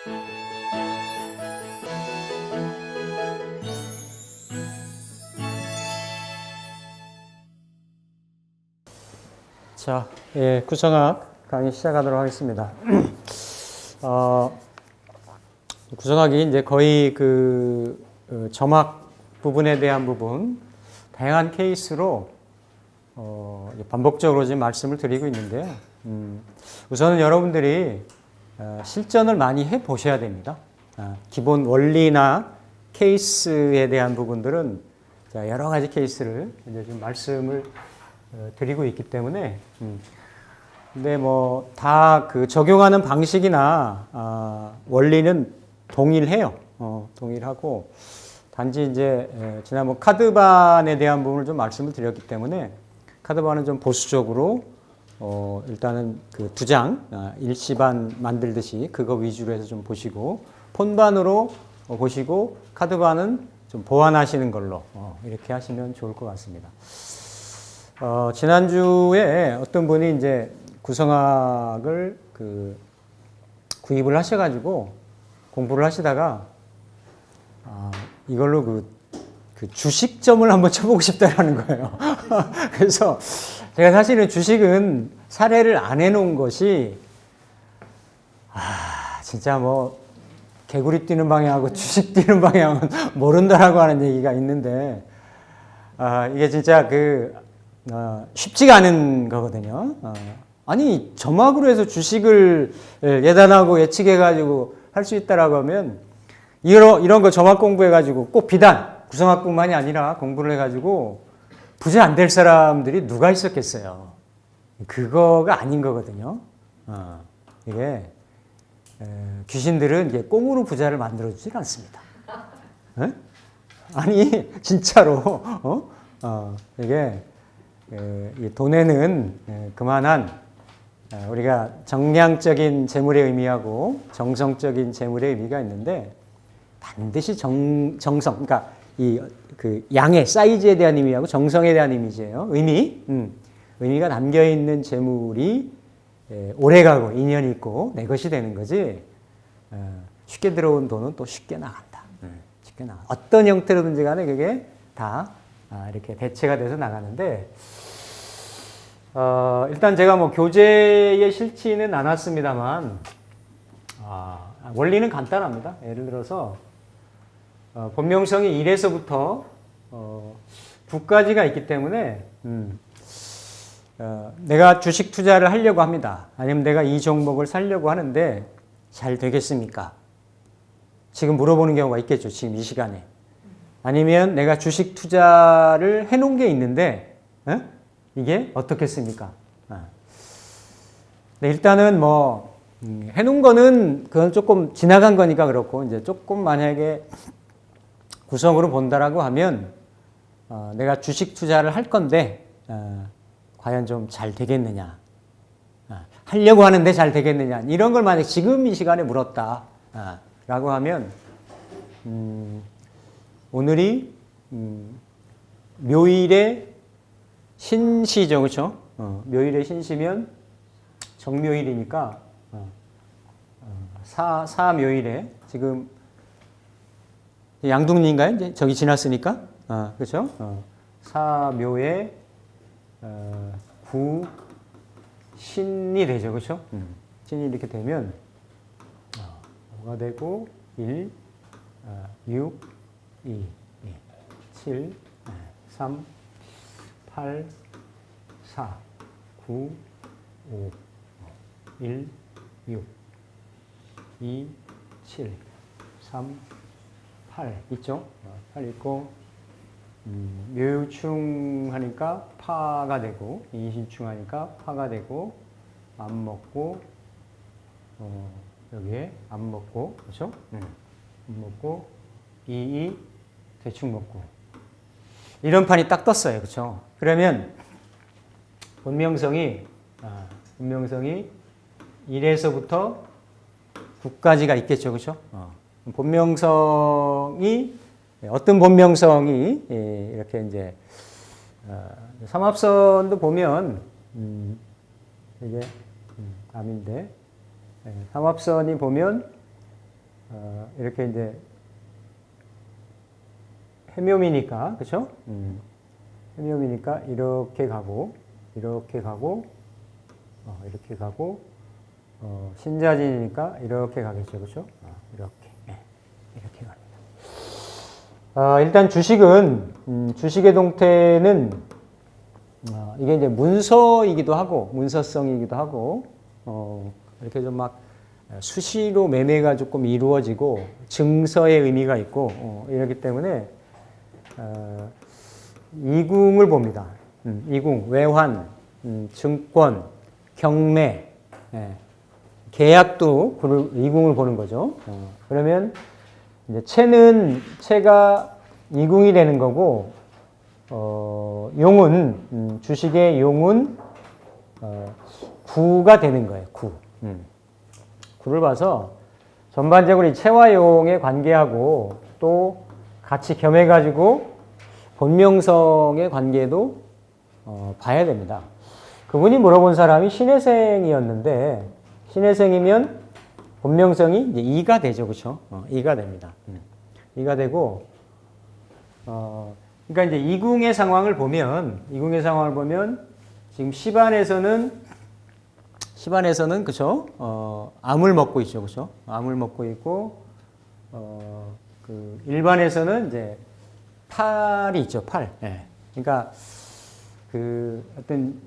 자, 예, 구성학 강의 시작하도록 하겠습니다. 구성학이 이제 거의 점학 부분에 대한 부분, 다양한 케이스로 반복적으로 지금 말씀을 드리고 있는데요. 우선은 여러분들이 실전을 많이 해 보셔야 됩니다. 기본 원리나 케이스에 대한 부분들은 여러 가지 케이스를 이제 좀 말씀을 드리고 있기 때문에, 근데 뭐 다 적용하는 방식이나 원리는 동일해요. 동일하고, 단지 이제 지난번 카드반에 대한 부분을 좀 말씀을 드렸기 때문에, 카드반은 좀 보수적으로 일단은 두 장 일시반 만들듯이 그거 위주로 해서 좀 보시고, 폰반으로 보시고 카드반은 좀 보완하시는 걸로 이렇게 하시면 좋을 것 같습니다. 지난주에 어떤 분이 이제 구성학을 구입을 하셔가지고 공부를 하시다가 이걸로 주식점을 한번 쳐보고 싶다라는 거예요. 그래서 제가 사실은 주식은 사례를 안 해놓은 것이 진짜 뭐 개구리 뛰는 방향하고 주식 뛰는 방향은 모른다라고 하는 얘기가 있는데, 이게 진짜 쉽지가 않은 거거든요. 아니, 점학으로 해서 주식을 예단하고 예측해가지고 할 수 있다라고 하면, 이런 거 점학 공부해가지고 꼭 비단, 구성학뿐만이 아니라 공부를 해가지고 부자 안 될 사람들이 누가 있었겠어요. 그거가 아닌 거거든요. 이게, 귀신들은 이게 꽁으로 부자를 만들어주질 않습니다. 아니, 진짜로, 이게, 돈에는 그만한 우리가 정량적인 재물의 의미하고 정성적인 재물의 의미가 있는데, 반드시 정성, 그러니까 양의 사이즈에 대한 의미하고 정성에 대한 의미죠. 의미가 담겨 있는 재물이 오래가고 인연이 있고 내 것이 되는 거지. 쉽게 들어온 돈은 또 쉽게 나간다. 쉽게 나가. 어떤 형태로든지 간에 그게 다 이렇게 대체가 돼서 나가는데, 일단 제가 뭐 교재에 실지는 않았습니다만, 원리는 간단합니다. 예를 들어서, 본명성이 1에서부터 9까지가 있기 때문에, 내가 주식 투자를 하려고 합니다. 아니면 내가 이 종목을 사려고 하는데 잘 되겠습니까? 지금 물어보는 경우가 있겠죠. 지금 이 시간에. 아니면 내가 주식 투자를 해놓은 게 있는데 이게 어떻겠습니까? 네, 일단은 뭐 해놓은 거는 그건 조금 지나간 거니까 그렇고, 이제 조금 만약에 구성으로 본다라고 하면 내가 주식 투자를 할 건데 과연 좀 잘 되겠느냐, 하려고 하는데 잘 되겠느냐, 이런 걸 만약 지금 이 시간에 물었다 라고 하면, 오늘이 묘일의 신시죠, 그렇죠? 묘일의 신시면 정묘일이니까 사묘일에 지금 양둥리인가요? 이제 저기 지났으니까, 그렇죠? 사묘에 구 신이 되죠, 그렇죠? 신이 이렇게 되면 5가 되고 1, 6, 2, 7, 3, 8, 4, 9, 5, 1, 6, 2, 7, 3, 8 있죠? 8 있고, 묘충 하니까 파가 되고, 인신충 하니까 파가 되고, 안 먹고, 여기에 안 먹고, 그렇죠? 안 먹고, 이 대충 먹고. 이런 판이 딱 떴어요. 그렇죠? 그러면 본명성이 1에서부터 9까지가 있겠죠. 그렇죠? 본명성이 어떤 본명성이 이렇게 이제 삼합선도 보면 이게 암인데, 삼합선이 보면 이렇게 이제 해묘미니까, 그쵸? 해묘미니까 이렇게 가고, 이렇게 가고, 이렇게 가고, 신자진이니까 이렇게 가겠죠, 그쵸? 이렇게, 네, 이렇게 갑니다. 일단 주식은, 주식의 동태는, 이게 이제 문서이기도 하고, 문서성이기도 하고, 이렇게 좀 막 수시로 매매가 조금 이루어지고, 증서의 의미가 있고, 이렇기 때문에, 이궁을 봅니다. 이궁, 외환, 증권, 경매, 계약도 이궁을 보는 거죠. 그러면 이제 채가 이궁이 되는 거고, 용은 주식의 용은 구가 되는 거예요. 구를 봐서 전반적으로 이 채와 용의 관계하고 또 같이 겸해가지고 본명성의 관계도 봐야 됩니다. 그분이 물어본 사람이 신혜생이었는데 신혜생이면 본명성이 이제 이가 되죠, 그렇죠? 이가 됩니다. 이가 되고 그러니까 이제 이궁의 상황을 보면 지금 시반에서는 그렇죠? 암을 먹고 있죠, 그렇죠? 암을 먹고 있고 그 일반에서는 이제 팔이 있죠, 팔. 예. 그러니까 그 어떤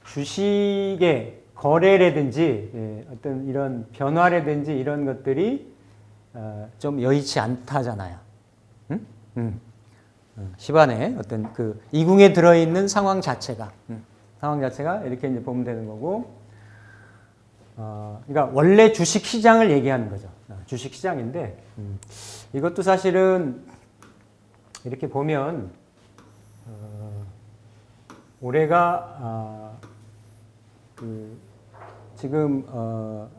주식의 거래라든지 어떤 이런 변화라든지 이런 것들이 좀 여의치 않다잖아요. 시반에 어떤 그 이궁에 들어있는 상황 자체가 이렇게 이제 보면 되는 거고, 그러니까 원래 주식 시장을 얘기하는 거죠. 주식 시장인데 이것도 사실은 이렇게 보면 올해가 지금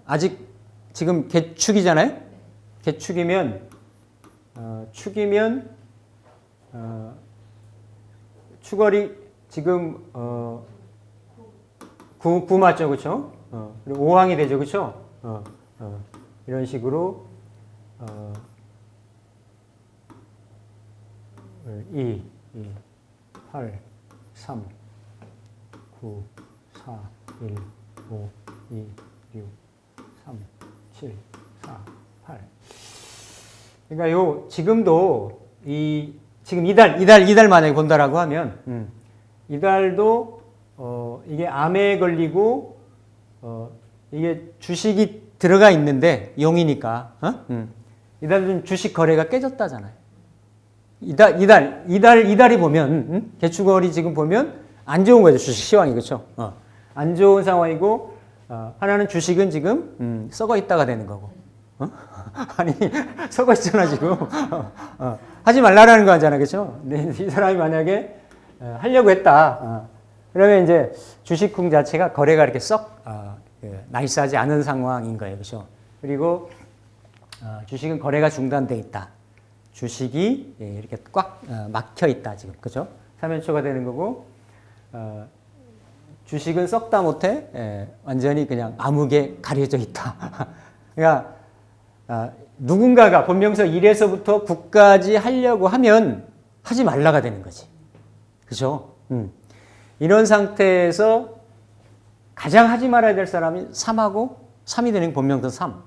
아직 지금 개축이잖아요. 개축이면 축월이 지금 9 맞죠, 그렇죠? 그리고 5항이 되죠, 그렇죠? 이런 식으로 2, 8, 3, 9, 4, 1, 5, 2, 6, 3, 7, 4, 8. 그러니까 지금도 지금 이달 만약에 본다라고 하면, 이달도, 이게 암에 걸리고, 이게 주식이 들어가 있는데, 용이니까, 이달은 주식 거래가 깨졌다잖아요. 이달이 보면, 개축월이 지금 보면 안 좋은 거죠. 주식 시황이, 그렇죠? 안 좋은 상황이고, 하나는 주식은 지금, 썩어 있다가 되는 거고. 아니, 썩어 있잖아, 지금. 하지 말라라는 거 하잖아, 그렇죠? 근데 이 사람이 만약에 하려고 했다. 그러면 이제 주식궁 자체가 거래가 이렇게 썩 나이스하지 않은 상황인 거예요, 그렇죠? 그리고 주식은 거래가 중단돼 있다. 주식이 이렇게 꽉 막혀 있다, 지금, 그렇죠? 3연초가 되는 거고, 주식은 썩다 못해 완전히 그냥 암흑에 가려져 있다. 그러니까 누군가가 본명서 1에서부터 9까지 하려고 하면 하지 말라가 되는 거지. 그죠? 이런 상태에서 가장 하지 말아야 될 사람이 3이 되는 본명서 3.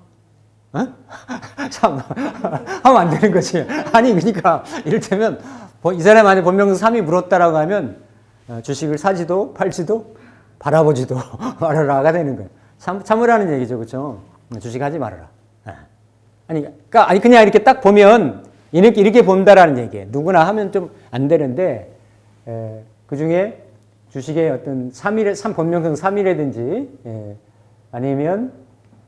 3. 하면 안 되는 거지. 아니, 그러니까 이를테면 이 사람 안에 본명서 3이 물었다라고 하면 주식을 사지도 팔지도 바라보지도 말아라가 되는 거예요. 참으라는 얘기죠. 그렇죠? 주식 하지 말아라. 그러니까 그냥 이렇게 딱 보면 이렇게 본다라는 얘기예요. 누구나 하면 좀 안 되는데 그 중에 주식의 어떤 본명성 3이라든지 아니면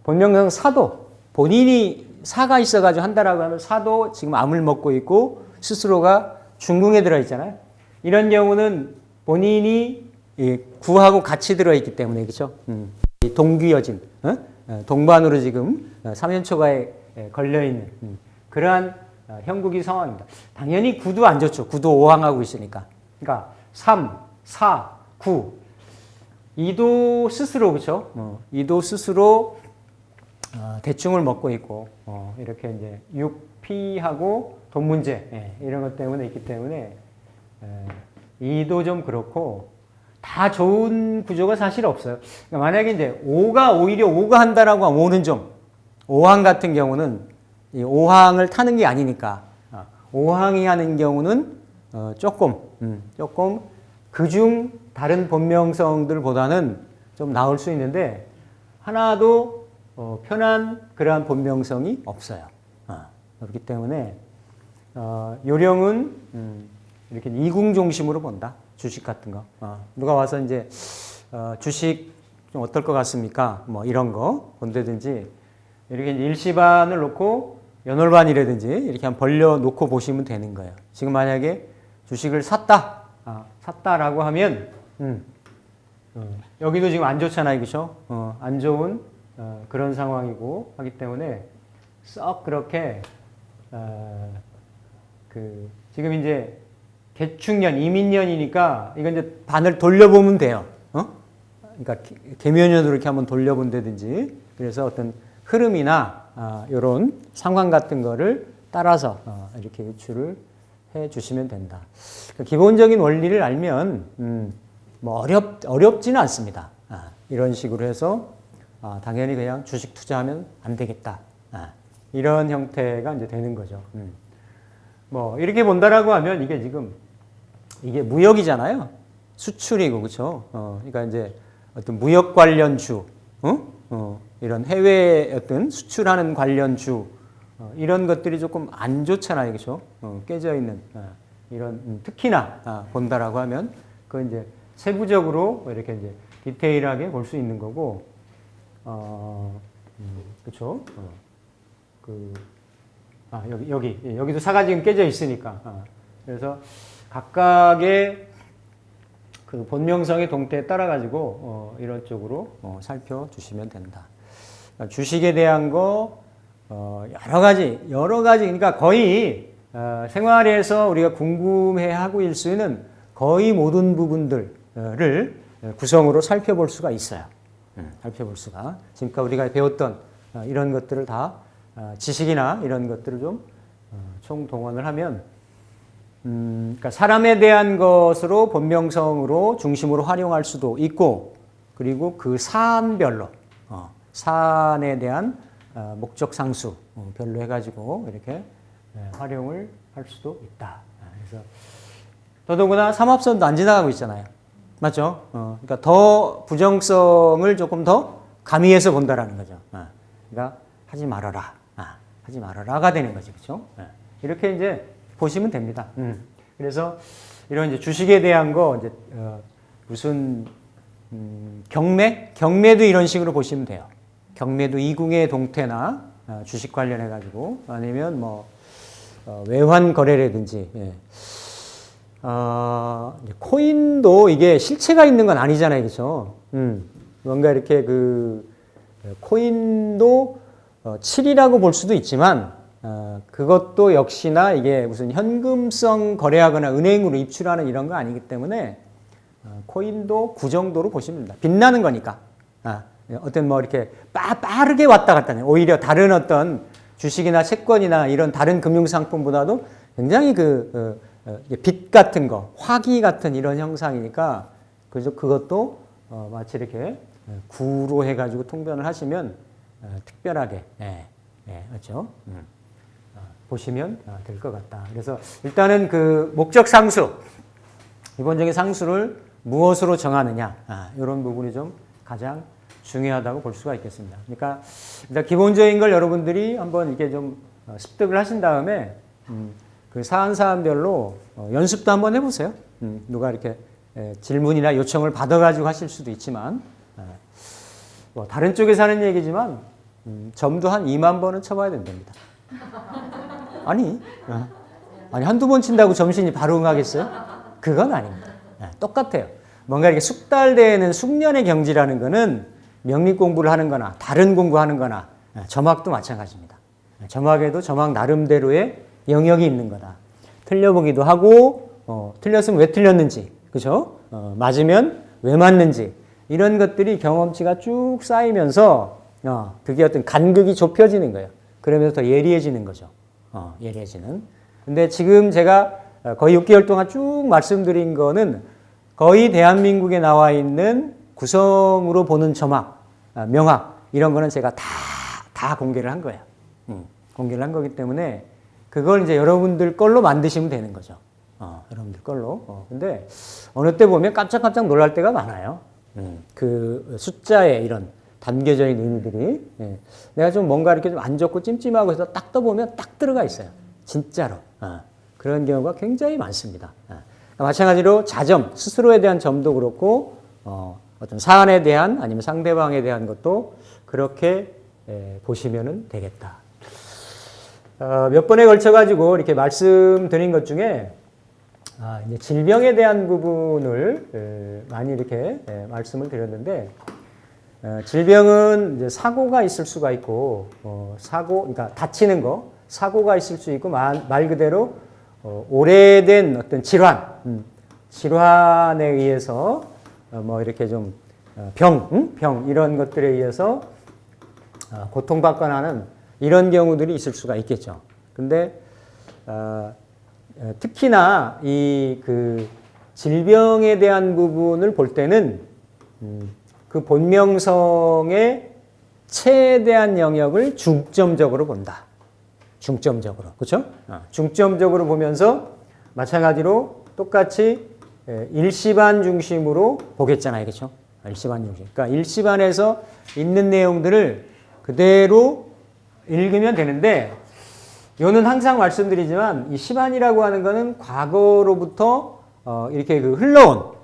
본명성 사도 본인이 사가 있어가지고 한다라고 하면 사도 지금 암을 먹고 있고 스스로가 중궁에 들어있잖아요. 이런 경우는 본인이 구하고 같이 들어있기 때문에 그렇죠. 동귀여진 동반으로 지금 3연초가에 걸려있는 그러한 형국이 상황입니다. 당연히 구도 안 좋죠. 구도 5항하고 있으니까. 그러니까 3, 4, 9 이도 스스로 그렇죠. 이도 스스로 대충을 먹고 있고 이렇게 이제 육피하고 돈 문제 이런 것 때문에 있기 때문에 이도 좀 그렇고 다 좋은 구조가 사실 없어요. 그러니까 만약에 이제 오히려 오가 한다라고 하면 오는 좀 오항 같은 경우는 이 오항을 타는 게 아니니까 오항이 하는 경우는 조금 그중 다른 본명성들보다는 좀 나올 수 있는데 하나도 편한 그러한 본명성이 없어요. 그렇기 때문에 요령은 이렇게 이궁 중심으로 본다. 주식 같은 거. 누가 와서 이제 주식 좀 어떨 것 같습니까? 뭐 이런 거 본다든지 이렇게 일시반을 놓고 연월반이라든지 이렇게 한번 벌려 놓고 보시면 되는 거예요. 지금 만약에 주식을 샀다라고 하면 여기도 지금 안 좋잖아요, 그렇죠? 안 좋은 그런 상황이고 하기 때문에 썩 그렇게 지금 이제 개축년, 이민년이니까 이건 이제 반을 돌려보면 돼요. 그러니까 개묘년으로 이렇게 한번 돌려본다든지 그래서 어떤 흐름이나 이런 상황 같은 거를 따라서 이렇게 유출을 해 주시면 된다. 그러니까 기본적인 원리를 알면 뭐 어렵지는 않습니다. 이런 식으로 해서 당연히 그냥 주식 투자하면 안 되겠다. 이런 형태가 이제 되는 거죠. 뭐 이렇게 본다라고 하면 이게 무역이잖아요. 수출이고 그렇죠. 그러니까 이제 어떤 무역 관련주, 이런 해외 어떤 수출하는 관련주 이런 것들이 조금 안 좋잖아요, 그렇죠? 깨져 있는 이런 특히나 본다라고 하면 그 이제 세부적으로 이렇게 이제 디테일하게 볼 수 있는 거고, 그렇죠? 여기도 사가 지금 깨져 있으니까. 그래서 각각의 그 본명성의 동태에 따라 가지고 이런 쪽으로 살펴주시면 된다. 그러니까 주식에 대한 거 여러 가지 그러니까 거의 생활에서 우리가 궁금해하고 일 수 있는 거의 모든 부분들을 구성으로 살펴볼 수가 있어요. 살펴볼 수가. 지금까지 우리가 배웠던 이런 것들을 다 지식이나 이런 것들을 좀 총동원을 하면 그러니까 사람에 대한 것으로 본명성으로 중심으로 활용할 수도 있고 그리고 그 사안별로 사안에 대한 목적 상수 별로 해가지고 이렇게 활용을 할 수도 있다. 그래서 더더구나 삼합선도 안 지나가고 있잖아요. 맞죠? 그러니까 더 부정성을 조금 더 가미해서 본다라는 거죠. 그러니까 하지 말아라가 되는 거죠, 그렇죠? 이렇게 이제 보시면 됩니다. 그래서 이런 이제 주식에 대한 거 이제 무슨 경매도 이런 식으로 보시면 돼요. 경매도 이궁의 동태나 주식 관련해 가지고 아니면 뭐 외환 거래라든지 코인도 이게 실체가 있는 건 아니잖아요, 그렇죠? 뭔가 이렇게 그 코인도 7이라고 볼 수도 있지만 그것도 역시나 이게 무슨 현금성 거래하거나 은행으로 입출하는 이런 거 아니기 때문에 코인도 그 정도로 보시면 됩니다. 빛나는 거니까. 어떤 뭐 이렇게 빠르게 왔다 갔다 하는 오히려 다른 어떤 주식이나 채권이나 이런 다른 금융상품보다도 굉장히 빛 같은 거, 화기 같은 이런 형상이니까 그래서 그것도 마치 이렇게 구로 해가지고 통변을 하시면 특별하게 그렇죠? 보시면 될 것 같다. 그래서 일단은 그 목적 상수, 기본적인 상수를 무엇으로 정하느냐 이런 부분이 좀 가장 중요하다고 볼 수가 있겠습니다. 그러니까 일단 기본적인 걸 여러분들이 한번 이렇게 좀 습득을 하신 다음에 그 사안별로 연습도 한번 해보세요. 누가 이렇게 질문이나 요청을 받아가지고 하실 수도 있지만 뭐 다른 쪽에서 하는 얘기지만 점도 한 2만 번은 쳐봐야 된답니다. 아니 한두 번 친다고 점심이 바로 응하겠어요? 그건 아닙니다. 똑같아요. 뭔가 이렇게 숙달되는 숙련의 경지라는 거는 명리 공부를 하는 거나 다른 공부하는 거나 점학도 마찬가지입니다. 점학에도 점학 나름대로의 영역이 있는 거다. 틀려보기도 하고 틀렸으면 왜 틀렸는지 그죠? 맞으면 왜 맞는지 이런 것들이 경험치가 쭉 쌓이면서 그게 어떤 간극이 좁혀지는 거예요. 그러면서 더 예리해지는 거죠. 예리해지는. 근데 지금 제가 거의 6개월 동안 쭉 말씀드린 거는 거의 대한민국에 나와 있는 구성으로 보는 점학, 명학 이런 거는 제가 다 공개를 한 거예요. 공개를 한 거기 때문에 그걸 이제 여러분들 걸로 만드시면 되는 거죠. 여러분들 걸로. 근데 어느 때 보면 깜짝깜짝 놀랄 때가 많아요. 그 숫자에 이런 담겨져 있는 의미들이. 내가 좀 뭔가 이렇게 좀 안 좋고 찜찜하고 해서 딱 떠보면 딱 들어가 있어요. 진짜로. 그런 경우가 굉장히 많습니다. 마찬가지로 자점, 스스로에 대한 점도 그렇고, 어떤 사안에 대한 아니면 상대방에 대한 것도 그렇게 보시면 되겠다. 몇 번에 걸쳐가지고 이렇게 말씀드린 것 중에 이제 질병에 대한 부분을 많이 이렇게 말씀을 드렸는데, 질병은 이제 사고가 있을 수가 있고, 그러니까 다치는 거, 사고가 있을 수 있고, 말 그대로 오래된 어떤 질환에 의해서 뭐 이렇게 좀 병 이런 것들에 의해서 고통받거나 하는 이런 경우들이 있을 수가 있겠죠. 근데 특히나 이 그 질병에 대한 부분을 볼 때는 그 본명성의 최대한 영역을 중점적으로 본다. 중점적으로. 그렇죠? 중점적으로 보면서 마찬가지로 똑같이 일시반 중심으로 보겠잖아요. 그렇죠? 일시반 중심. 그러니까 일시반에서 있는 내용들을 그대로 읽으면 되는데, 요는 항상 말씀드리지만 이 시반이라고 하는 거는 과거로부터 이렇게 그 흘러온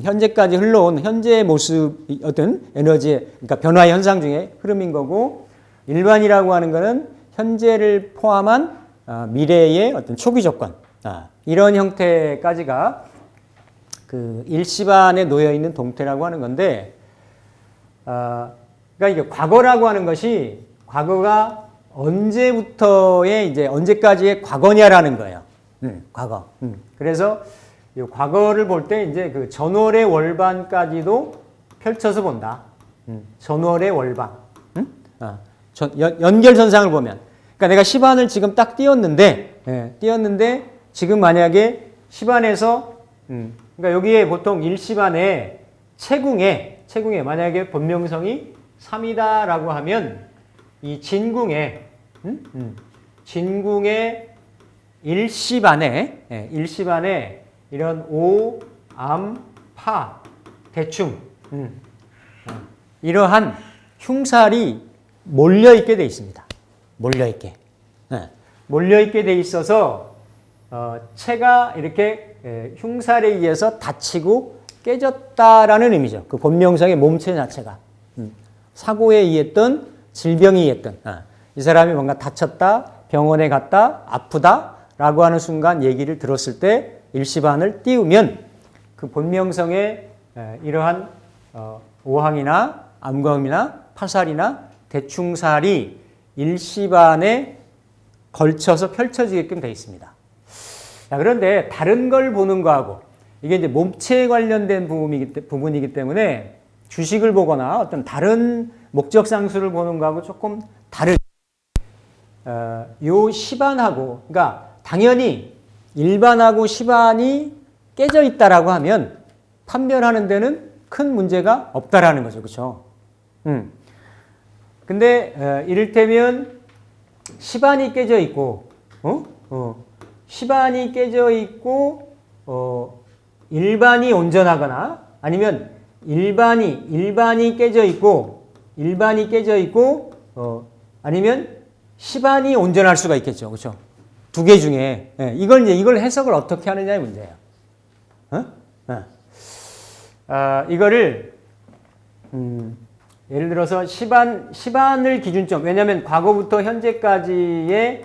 현재까지 흘러온 현재의 모습, 어떤 에너지의, 그러니까 변화의 현상 중에 흐름인 거고, 일반이라고 하는 거는 현재를 포함한 미래의 어떤 초기 조건, 이런 형태까지가 그 일시반에 놓여 있는 동태라고 하는 건데, 그러니까 이게 과거라고 하는 것이 과거가 언제부터의 이제 언제까지의 과거냐라는 거예요. 과거. 그래서 이 과거를 볼 때 이제 그 전월의 월반까지도 펼쳐서 본다. 전월의 월반. 연결선상을 보면. 그러니까 내가 시반을 지금 딱 띄웠는데 지금 만약에 시반에서 그러니까 여기에 보통 일시반에 채궁에 만약에 본명성이 3이다라고 하면 이 진궁의 일시반에 이런 오, 암, 파, 대충 이러한 흉살이 몰려있게 돼 있습니다. 몰려있게 돼 있어서 체가 이렇게 흉살에 의해서 다치고 깨졌다라는 의미죠. 그 본명성의 몸체 자체가. 사고에 의했던 질병이 의했던 이 사람이 뭔가 다쳤다, 병원에 갔다, 아프다라고 하는 순간 얘기를 들었을 때 일시반을 띄우면 그 본명성의 이러한 오항이나 암검이나 파살이나 대충살이 일시반에 걸쳐서 펼쳐지게끔 되어 있습니다. 자, 그런데 다른 걸 보는 거하고 이게 이제 몸체에 관련된 부분이기 때문에 주식을 보거나 어떤 다른 목적상수를 보는 거하고 조금 다른 요 시반하고, 그러니까 당연히 일반하고 시반이 깨져 있다라고 하면 판별하는 데는 큰 문제가 없다라는 거죠. 그렇죠? 근데 이를테면 시반이 깨져 있고 시반이 깨져 있고 일반이 온전하거나 아니면 일반이 깨져 있고 아니면 시반이 온전할 수가 있겠죠. 그렇죠? 두 개 중에 이걸 해석을 어떻게 하느냐의 문제예요. 이거를 예를 들어서 시반을 기준점, 왜냐하면 과거부터 현재까지의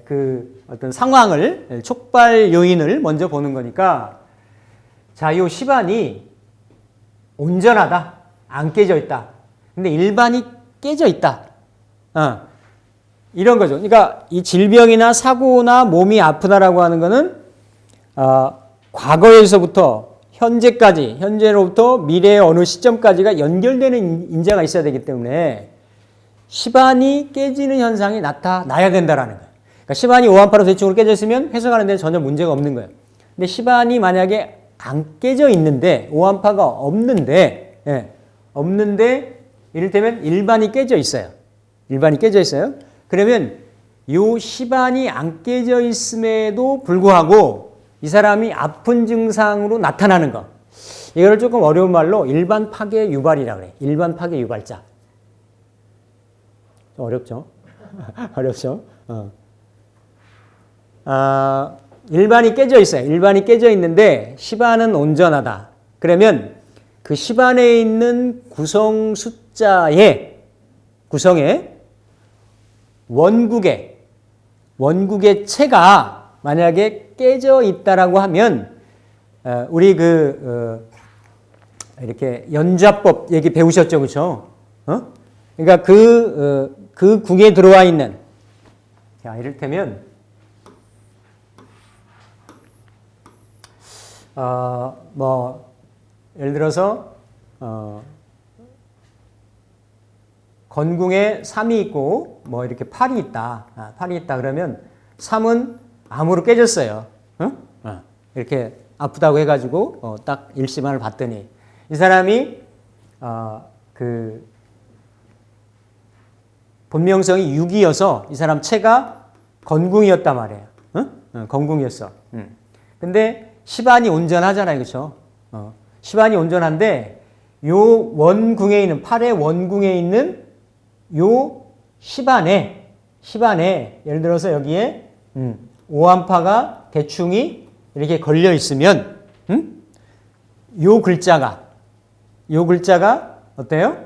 그 어떤 상황을 촉발 요인을 먼저 보는 거니까, 자, 이 시반이 온전하다, 안 깨져 있다. 근데 일반이 깨져 있다. 이런 거죠. 그러니까 이 질병이나 사고나 몸이 아프다라고 하는 거는 과거에서부터 현재로부터 미래의 어느 시점까지가 연결되는 인자가 있어야 되기 때문에 시반이 깨지는 현상이 나타나야 된다라는 거예요. 그러니까 시반이 5암파로 대칭으로 깨져 있으면 해석하는 데는 전혀 문제가 없는 거예요. 근데 시반이 만약에 안 깨져 있는데 5암파가 없는데 없는데 이를테면 일반이 깨져 있어요. 일반이 깨져 있어요. 그러면 요 시반이 안 깨져 있음에도 불구하고 이 사람이 아픈 증상으로 나타나는 거. 이거를 조금 어려운 말로 일반 파괴 유발이라고 그래. 일반 파괴 유발자. 좀 어렵죠? 어렵죠? 일반이 깨져 있어요. 일반이 깨져 있는데 시반은 온전하다. 그러면 그 시반에 있는 구성 숫자의 구성에 원국의 체가 만약에 깨져 있다라고 하면 우리 이렇게 연좌법 얘기 배우셨죠, 그렇죠? 그러니까 그 궁에 들어와 있는, 자, 이를테면 예를 들어서 건궁에 3이 있고 뭐 이렇게 8이 있다. 8이 있다 그러면 3은 암으로 깨졌어요. 이렇게 아프다고 해가지고 딱 일시반을 봤더니 이 사람이 그 본명성이 6이어서 이 사람 체가 건궁이었단 말이에요. 건궁이었어. 근데 시반이 온전하잖아요, 그렇죠? 시반이 온전한데 요 원궁에 있는 8의 원궁에 있는 요 시반에 예를 들어서 여기에 오한파가 대충이 이렇게 걸려 있으면 요 글자가 어때요?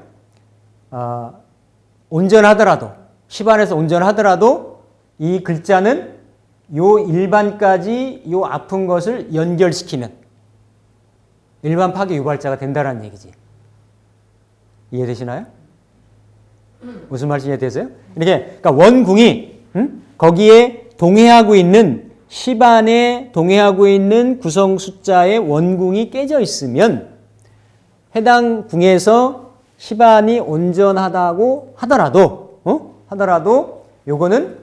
온전하더라도 시반에서 온전하더라도 이 글자는 요 일반까지 요 아픈 것을 연결시키는 일반 파괴 유발자가 된다는 얘기지. 이해되시나요? 무슨 말인지 이해되세요? 이렇게 그러니까 원궁이 거기에 동해하고 있는 시반에 동해하고 있는 구성 숫자의 원궁이 깨져 있으면 해당 궁에서 시반이 온전하다고 하더라도 요거는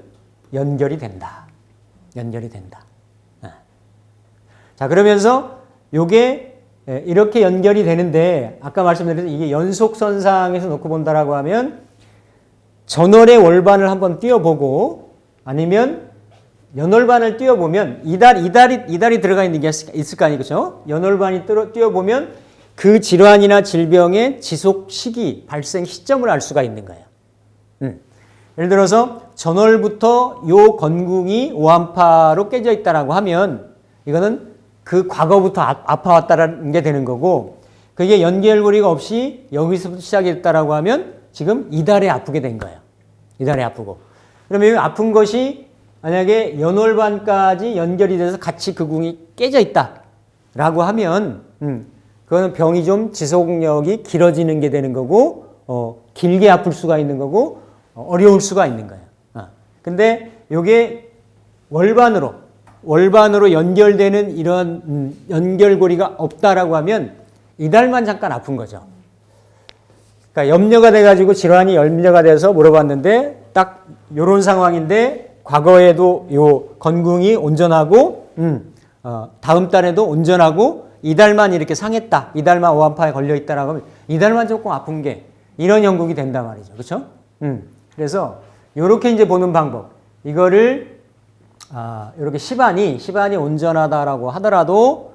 연결이 된다. 자, 그러면서 요게 이렇게 연결이 되는데 아까 말씀드린 이게 연속선상에서 놓고 본다라고 하면 전월의 월반을 한번 띄워보고 아니면 연월반을 띄워보면 이달이 들어가 있는 게 있을 거 아니에요, 그렇죠? 연월반이 띄워보면 그 질환이나 질병의 지속 시기, 발생 시점을 알 수가 있는 거예요. 예를 들어서 전월부터 요 건궁이 오한파로 깨져 있다라고 하면 이거는 그 과거부터 아파왔다라는 게 되는 거고 그게 연결고리가 없이 여기서부터 시작이 됐다라고 하면 지금 이달에 아프게 된 거예요. 이달에 아프고. 그러면 이 아픈 것이 만약에 연월반까지 연결이 돼서 같이 그 궁이 깨져 있다라고 하면 그거는 병이 좀 지속력이 길어지는 게 되는 거고 길게 아플 수가 있는 거고 어려울 수가 있는 거예요. 근데 요게 월반으로 연결되는 이런 연결고리가 없다라고 하면 이달만 잠깐 아픈 거죠. 그러니까 염려가 돼가지고 질환이 염려가 돼서 물어봤는데 딱 요런 상황인데 과거에도 요 건궁이 온전하고 다음 달에도 온전하고 이달만 이렇게 상했다. 이달만 오한파에 걸려 있다라고 하면 이달만 조금 아픈 게 이런 형국이 된단 말이죠. 그렇죠? 그래서 요렇게 이제 보는 방법. 이거를 이렇게 시반이 온전하다라고 하더라도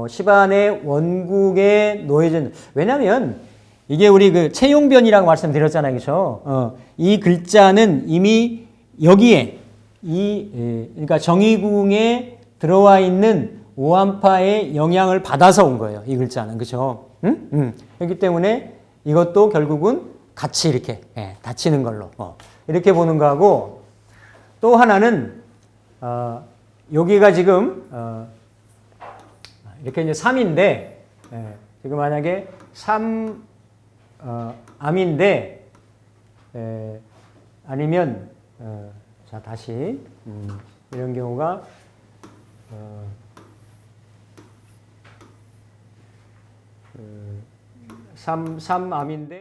시반의 원국에 놓여진 왜냐면 이게 우리 그 채용변이라고 말씀드렸잖아요. 그렇죠? 이 글자는 이미 여기에 그러니까 정의궁에 들어와 있는 오한파의 영향을 받아서 온 거예요. 이 글자는. 그렇죠? 그렇기 때문에 이것도 결국은 같이 이렇게 닫히는 걸로 이렇게 보는 거하고 또 하나는 여기가 지금 이렇게 이제 3인데 지금 만약에 3암인데 아니면 자 다시 이런 경우가 3암인데